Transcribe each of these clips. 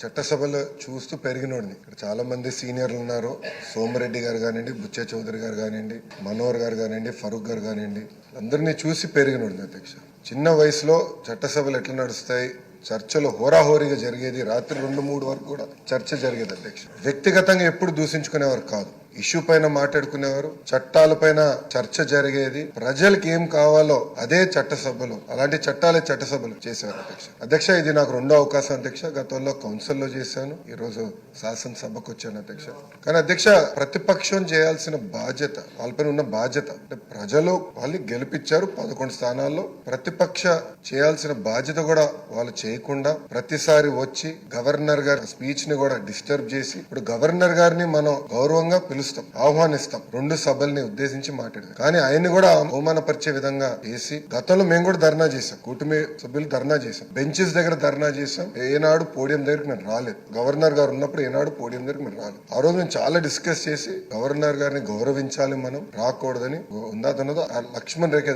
చట్టసభలో చూస్తూ పెరిగినోడిని. ఇక్కడ చాలా మంది సీనియర్లు ఉన్నారు. సోమిరెడ్డి గారు కానివ్వండి, బుచ్చే చౌదరి గారు కానివ్వండి, మనోహర్ గారు కానివ్వండి, ఫరూక్ గారు కానివ్వండి, అందరినీ చూసి పెరిగినోడిని అధ్యక్ష. చిన్న వయసులో చట్టసభలు ఎట్లా నడుస్తాయి, చర్చలు హోరాహోరీగా జరిగేది, రాత్రి 2-3 వరకు కూడా చర్చ జరిగేది అధ్యక్ష. వ్యక్తిగతంగా ఎప్పుడు దూషించుకునేవారు కాదు, ఇష్యూ పైన మాట్లాడుకునేవారు, చట్టాల పైన చర్చ జరిగేది, ప్రజలకు ఏం కావాలో అదే చట్టసభలు, అలాంటి చట్టాలే చట్టసభలు చేసేవారు అధ్యక్ష. అధ్యక్ష, ఇది నాకు రెండో అవకాశం అధ్యక్ష. గతంలో కౌన్సిల్లో చేశాను, ఈ రోజు శాసనసభకు వచ్చాను అధ్యక్ష. కానీ అధ్యక్ష, ప్రతిపక్షం చేయాల్సిన బాధ్యత, వాళ్ళపైన ఉన్న బాధ్యత అంటే ప్రజలు వాళ్ళు గెలిపించారు 11 స్థానాల్లో, ప్రతిపక్ష చేయాల్సిన బాధ్యత కూడా వాళ్ళు చేయకుండా ప్రతిసారి వచ్చి గవర్నర్ గారి స్పీచ్ ని కూడా డిస్టర్బ్ చేసి, ఇప్పుడు గవర్నర్ గారిని మనం గౌరవంగా ఆహ్వానిస్తాం, 2 సభల్ని ఉద్దేశించి మాట్లాడారు. కానీ ఆయన్ని కూడా అవమానపరిచే విధంగా చేసి, గతంలో మేము కూడా ధర్నా చేశాం, కూటమి సభ్యులు ధర్నా చేశాం, బెంచెస్ దగ్గర ధర్నా చేశాం. ఏనాడు పోడియం దగ్గరికి మేము రాలేదు, గవర్నర్ గారు ఉన్నప్పుడు ఏనాడు పోడియం దగ్గరికి మేము రాలేదు. ఆ రోజు మేము చాలా డిస్కస్ చేసి గవర్నర్ గారిని గౌరవించాలి, మనం రాకూడదని ఉందాతనదో లక్ష్మణ్ రేఖ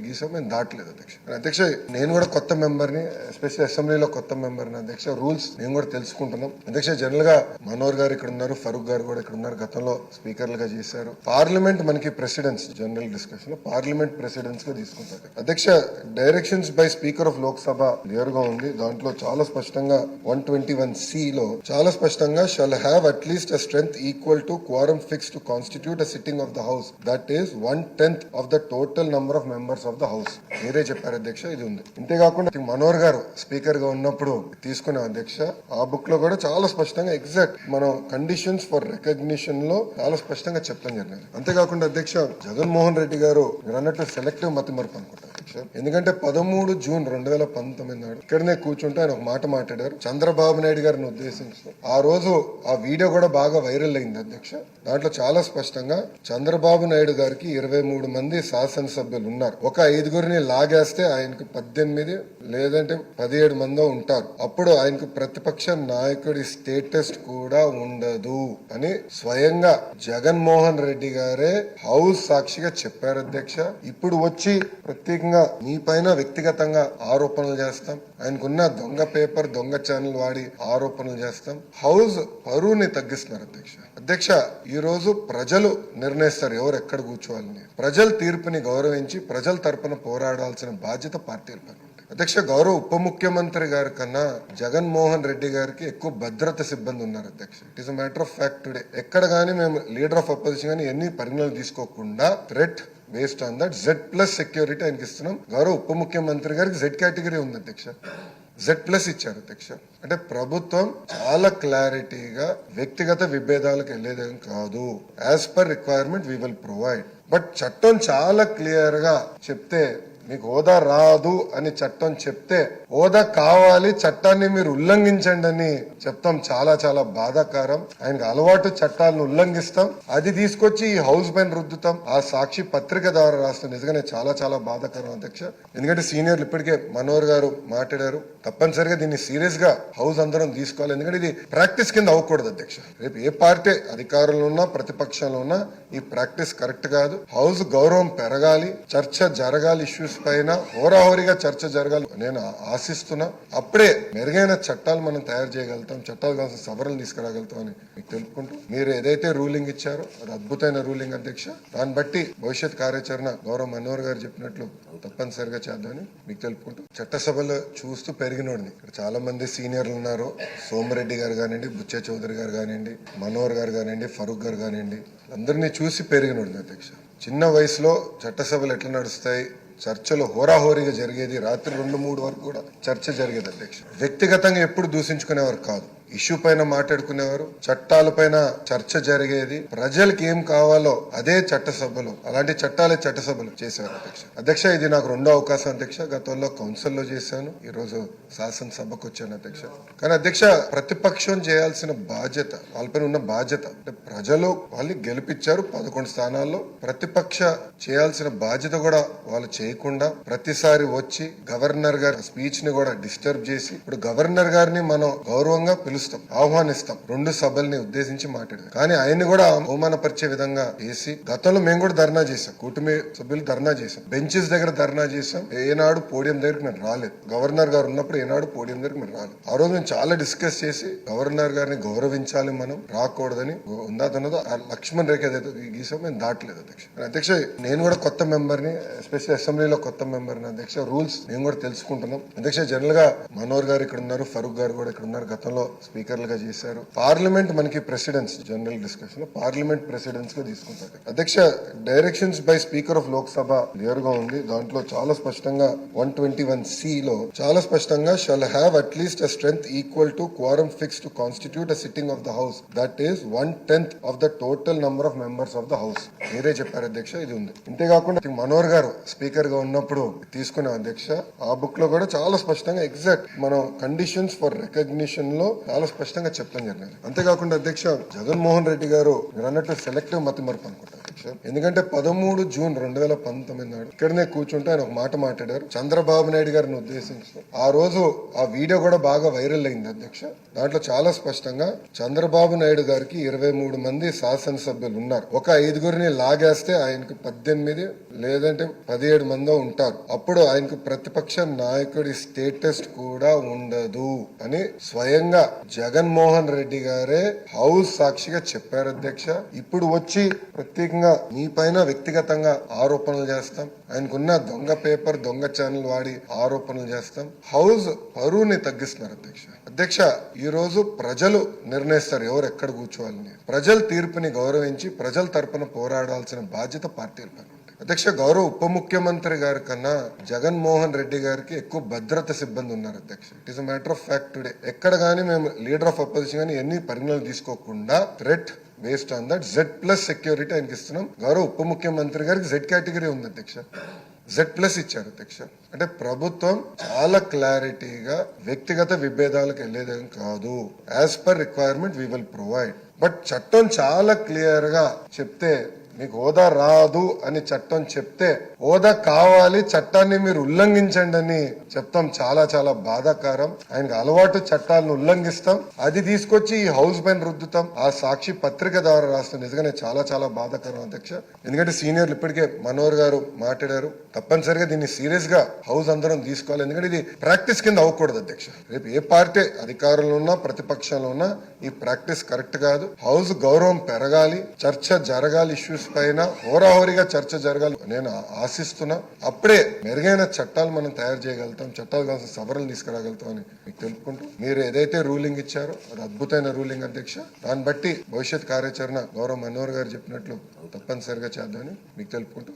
గీసాం, మేము దాటలేదు అధ్యక్ష. అధ్యక్ష, నేను కూడా కొత్త మెంబర్ని, ఎస్పెషల్లీ అసెంబ్లీలో కొత్త మెంబర్ని అధ్యక్ష. రూల్స్ మేము కూడా తెలుసుకుంటున్నాం అధ్యక్ష. జనరల్ గా మనోహర్ గారు ఇక్కడ ఉన్నారు, ఫరూక్ గారు కూడా ఇక్కడ ఉన్నారు, గతంలో స్పీకర్లుగా చేశారు. పార్లమెంట్ మనకి ప్రెసిడెన్స్, జనరల్ డిస్కషన్ లో పార్లమెంట్ ప్రెసిడెన్స్ గా తీసుకుంటారు అధ్యక్ష. Directions by speaker of Lok Sabha clear గా ఉంది. దాంట్లో చాలా స్పష్టంగా 121C లో చాలా స్పష్టంగా shall have at least a strength equal to క్వారం fix to constitute a sitting of the house, that is 1/10 of the total number of members of the house. మీరే చెప్పారు అధ్యక్ష, ఇది ఉంది. ఇంతేకాకుండా మనోహర్ గారు స్పీకర్ గా ఉన్నప్పుడు తీసుకునే అధ్యక్ష, ఆ బుక్ లో కూడా చాలా స్పష్టంగా ఎగ్జాక్ట్ మనం కండిషన్స్ ఫర్ రికగ్నిషన్ లో చాలా స్పష్టంగా చెప్తాం జరిగింది. అంతేకాకుండా అధ్యక్ష, జగన్మోహన్ రెడ్డి గారు మీరు అన్నట్టు సెలెక్టివ్ మతిమరుపు అనుకుంటారు అధ్యక్ష. ఎందుకంటే 13 జూన్ 2019 నాడు ఇక్కడనే కూర్చుంటే ఆయన ఒక మాట మాట్లాడారు చంద్రబాబు నాయుడు గారిని ఉద్దేశించి. ఆ రోజు ఆ వీడియో కూడా బాగా వైరల్ అయింది అధ్యక్ష. దాంట్లో చాలా స్పష్టంగా చంద్రబాబు నాయుడు గారికి 23 మంది శాసనసభ్యులు ఉన్నారు, ఒక 5గురిని లాగేస్తే ఆయనకు 18 లేదంటే 17 మందో ఉంటారు, అప్పుడు ఆయనకు ప్రతిపక్ష నాయకుడి స్టేటస్ కూడా ఉండదు అని స్వయంగా జగన్మోహన్ రెడ్డి గారే హౌస్ సాక్షిగా చెప్పారు అధ్యక్ష. ఇప్పుడు వచ్చి ప్రత్యేకంగా మీ పైన వ్యక్తిగతంగా ఆరోపణలు చేస్తాం, ఆయనకున్న దొంగ పేపర్, దొంగ ఛానల్ వాడి ఆరోపణలు చేస్తాం, హౌస్ పరువుని తగ్గిస్తున్నారు అధ్యక్ష. అధ్యక్ష, ఈ రోజు ప్రజలు నిర్ణయిస్తారు ఎవరు ఎక్కడ కూర్చోవాలని. ప్రజల తీర్పుని గౌరవించి ప్రజల తరపున పోరాడాల్సిన బాధ్యత పార్టీలపై అధ్యక్ష. గౌరవ ఉప ముఖ్యమంత్రి గారి కన్నా జగన్మోహన్ రెడ్డి గారికి ఎక్కువ భద్రత సిబ్బంది ఉన్నారు అధ్యక్ష. It is a matter of fact today. ఎక్కడ గానీ మేము లీడర్ ఆఫ్ అపోజిషన్ గానీ ఎన్ని పరిగణనలు తీసుకోకుండా threat based on that Z+ security ఆయనకి ఇస్తున్నాం. గౌరవ ఉప ముఖ్యమంత్రి గారికి Z కేటగిరీ ఉంది అధ్యక్ష, Z+ ఇచ్చారు అధ్యక్ష. అంటే ప్రభుత్వం చాలా క్లారిటీగా వ్యక్తిగత విభేదాలకు వెళ్ళేదేం కాదు, as per requirement we will provide. But చట్టం చాలా క్లియర్ గా చెప్తే, మీకు హోదా రాదు అని చట్టం చెప్తే హోదా కావాలి, చట్టాన్ని మీరు ఉల్లంఘించండి అని చెప్తాం. చాలా చాలా బాధాకరం. ఆయనకు అలవాటు చట్టాలను ఉల్లంఘిస్తాం, అది తీసుకొచ్చి ఈ హౌస్ పైన రుద్దుతాం. ఆ సాక్షి పత్రిక ద్వారా రాస్తాం. నిజంగానే చాలా చాలా బాధాకరం అధ్యక్ష. ఎందుకంటే సీనియర్లు ఇప్పటికే మనోహర్ గారు మాట్లాడారు, తప్పనిసరిగా దీన్ని సీరియస్ గా హౌస్ అందరం తీసుకోవాలి. ఎందుకంటే ఇది ప్రాక్టీస్ కింద అవ్వకూడదు అధ్యక్ష. రేపు ఏ పార్టీ అధికారంలో ఉన్నా ప్రతిపక్షంలో ఉన్నా ఈ ప్రాక్టీస్ కరెక్ట్ కాదు. హౌస్ గౌరవం పెరగాలి, చర్చ జరగాలి, ఇష్యూస్ పైన హోరాహోరీగా చర్చ జరగాలి నేను ఆశిస్తున్నా. అప్పుడే మెరుగైన చట్టాలు మనం తయారు చేయగలుగుతాం, చట్టాలు కావాల్సిన సవరణలు తీసుకురాగలుగుతాం అని మీకు తెలుపుకుంటూ, మీరు ఏదైతే రూలింగ్ ఇచ్చారో అది అద్భుతమైన రూలింగ్ అధ్యక్ష. దాన్ని బట్టి భవిష్యత్ కార్యాచరణ గౌరవ మనోహర్ గారు చెప్పినట్లు తప్పనిసరిగా చేద్దామని మీకు తెలుపుకుంటూ, చట్టసభలో చూస్తూ పెరిగినోడిని. ఇక్కడ చాలా మంది సీనియర్లు ఉన్నారు. సోమిరెడ్డి గారు కానివ్వండి, బుచ్చే చౌదరి గారు కానివ్వండి, మనోహర్ గారు కానివ్వండి, ఫరూక్ గారు కానివ్వండి, అందరినీ చూసి పెరిగినోడిని అధ్యక్ష. చిన్న వయసులో చట్టసభలు ఎట్లా నడుస్తాయి, చర్చలు హోరాహోరీగా జరిగేది, రాత్రి 2-3 వరకు కూడా చర్చ జరిగేది అధ్యక్ష. వ్యక్తిగతంగా ఎప్పుడు దూషించుకునేవారు కాదు, ఇష్యూ పైన మాట్లాడుకునేవారు, చట్టాల పైన చర్చ జరిగేది, ప్రజలకు ఏం కావాలో అదే చట్టసభలు, అలాంటి చట్టాలే చట్టసభలు చేసేవారు అధ్యక్ష. అధ్యక్ష, ఇది నాకు రెండో అవకాశం అధ్యక్ష. గతంలో కౌన్సిల్లో చేశాను, ఈ రోజు శాసనసభకు వచ్చాను అధ్యక్ష. కానీ అధ్యక్ష, ప్రతిపక్షం చేయాల్సిన బాధ్యత, వాళ్ళపైన ఉన్న బాధ్యత అంటే ప్రజలు వాళ్ళు గెలిపించారు 11 స్థానాల్లో, ప్రతిపక్ష చేయాల్సిన బాధ్యత కూడా వాళ్ళు చేయకుండా ప్రతిసారి వచ్చి గవర్నర్ గారి స్పీచ్ ని కూడా డిస్టర్బ్ చేసి, ఇప్పుడు గవర్నర్ గారిని మనం గౌరవంగా పిలుస్తాం, ఆహ్వానిస్తాం, 2 సభల్ని ఉద్దేశించి మాట్లాడారు. కానీ ఆయన్ని కూడా అవమానపరిచే విధంగా చేసి, గతంలో మేము కూడా ధర్నా చేశాం, కూటమి సభ్యులు ధర్నా చేశాం, బెంచెస్ దగ్గర ధర్నా చేశాం. ఏనాడు పోడియం దగ్గరికి మేము రాలేదు. గవర్నర్ గారు ఉన్నప్పుడు ఏనాడు పోడియం దగ్గరికి మేము రాలేదు. ఆ రోజు మేము చాలా డిస్కస్ చేసి గవర్నర్ గారిని గౌరవించాలి, మనం రాకూడదని ఉందాతన్నదో ఆ లక్ష్మణ్ రేఖ ఏదైతే గీసాం మేము దాటలేదు అధ్యక్ష. అధ్యక్ష నేను కూడా కొత్త మెంబర్ని, ఎస్పెషల్లీ అసెంబ్లీలో కొత్త మెంబర్ని అధ్యక్ష. రూల్స్ మేము కూడా తెలుసుకుంటున్నాం అధ్యక్ష. జనరల్ గా మనోహర్ గారు ఇక్కడ ఉన్నారు, ఫరూక్ గారు కూడా ఇక్కడ ఉన్నారు, గతంలో స్పీకర్లుగా చేశారు. పార్లమెంట్ మనకి ప్రెసిడెన్స్, జనరల్ డిస్కషన్ లో పార్లమెంట్ ప్రెసిడెన్స్ గా తీసుకుంటారు అధ్యక్ష. Directions by speaker of Lok Sabha clear గా ఉంది. దాంట్లో చాలా స్పష్టంగా 121C లో చాలా స్పష్టంగా shall have at least a strength equal to క్వారం fix to constitute a sitting of the house, that is 1/10 of the total number of members of the house. మీరే చెప్పారు అధ్యక్ష, ఇది ఉంది. ఇంతేకాకుండా మనోహర్ గారు స్పీకర్ గా ఉన్నప్పుడు తీసుకునే అధ్యక్ష, ఆ బుక్ లో కూడా చాలా స్పష్టంగా ఎగ్జాక్ట్ మనం కండిషన్స్ ఫర్ రికగ్నిషన్ లో చాలా స్పష్టంగా చెప్తాం జరిగింది. అంతేకాకుండా అధ్యక్ష, జగన్మోహన్ రెడ్డి గారు మీరు అన్నట్టు సెలెక్టివ్ మతిమరుపు అనుకుంటారు అధ్యక్ష. ఎందుకంటే 13 జూన్ 2019 నాడు ఇక్కడనే కూర్చుంటే ఆయన ఒక మాట మాట్లాడారు చంద్రబాబు నాయుడు గారిని ఉద్దేశించి. ఆ రోజు ఆ వీడియో కూడా బాగా వైరల్ అయింది అధ్యక్ష. దాంట్లో చాలా స్పష్టంగా చంద్రబాబు నాయుడు గారికి 23 మంది శాసనసభ్యులు ఉన్నారు. ఒక 5గురిని లాగేస్తే ఆయనకు 18 లేదంటే 17 మందో ఉంటారు. అప్పుడు ఆయనకు ప్రతిపక్ష నాయకుడి స్టేటస్ కూడా ఉండదు అని స్వయంగా జగన్మోహన్ రెడ్డి గారే హౌస్ సాక్షిగా చెప్పారు అధ్యక్ష. ఇప్పుడు వచ్చి ప్రత్యేకంగా మీ పైన వ్యక్తిగతంగా ఆరోపణలు చేస్తాం, ఆయనకున్న దొంగ పేపర్, దొంగ ఛానల్ వాడి ఆరోపణలు చేస్తాం. హౌస్ పరువుని తగ్గిస్తున్నారు అధ్యక్ష. అధ్యక్ష, ఈ రోజు ప్రజలు నిర్ణయిస్తారు ఎవరు ఎక్కడ కూర్చోవాలని. ప్రజల తీర్పుని గౌరవించి ప్రజల తరపున పోరాడాల్సిన బాధ్యత పార్టీల పైన. అధ్యక్ష, గౌరవ ఉప ముఖ్యమంత్రి గారి కన్నా జగన్మోహన్ రెడ్డి గారికి ఎక్కువ భద్రత సిబ్బంది ఉన్నారు అధ్యక్ష. It is a matter of fact today. ఎక్కడ గానీ మేము లీడర్ ఆఫ్ అపోజిషన్ గానీ ఎన్ని పరిగణనలు తీసుకోకుండా threat based on that Z+ security ఆయనకి ఇస్తున్నాం. గౌరవ ఉప ముఖ్యమంత్రి గారికి Z కేటగిరీ ఉంది అధ్యక్ష, Z+ ఇచ్చారు అధ్యక్ష. అంటే ప్రభుత్వం చాలా క్లారిటీగా వ్యక్తిగత విభేదాలకు వెళ్ళేదేం కాదు. As per requirement we will provide. But చట్టం చాలా క్లియర్ గా చెప్తే, మీకు హోదా రాదు అని చట్టం చెప్తే హోదా కావాలి, చట్టాన్ని మీరు ఉల్లంఘించండి అని చెప్తాం. చాలా చాలా బాధాకరం. ఆయనకు అలవాటు చట్టాలను ఉల్లంఘిస్తాం, అది తీసుకొచ్చి ఈ హౌస్ పైన రుద్దుతాం. ఆ సాక్షి పత్రిక ద్వారా రాస్తాం. నిజంగానే చాలా చాలా బాధాకరం అధ్యక్ష. ఎందుకంటే సీనియర్లు ఇప్పటికే మనోహర్ గారు మాట్లాడారు. తప్పనిసరిగా దీన్ని సీరియస్ గా హౌస్ అందరం తీసుకోవాలి. ఎందుకంటే ఇది ప్రాక్టీస్ కింద అవ్వకూడదు అధ్యక్ష. రేపు ఏ పార్టీ అధికారంలో ఉన్నా ప్రతిపక్షంలో ఉన్నా ఈ ప్రాక్టీస్ కరెక్ట్ కాదు. హౌస్ గౌరవం పెరగాలి, చర్చ జరగాలి, ఇష్యూస్ పైన హోరాహోరీగా చర్చ జరగాలి నేను ఆశిస్తున్నా. అప్పుడే మెరుగైన చట్టాలు మనం తయారు చేయగలుగుతాం, చట్టాలు కావాల్సిన సవరణలు తీసుకురాగలుగుతాం అని మీకు తెలుపుకుంటూ, మీరు ఏదైతే రూలింగ్ ఇచ్చారో అది అద్భుతమైన రూలింగ్ అధ్యక్ష. దాన్ని బట్టి భవిష్యత్ కార్యాచరణ గౌరవ మనోహర్ గారు చెప్పినట్లు తప్పనిసరిగా చేద్దామని మీకు తెలుపుకుంటూ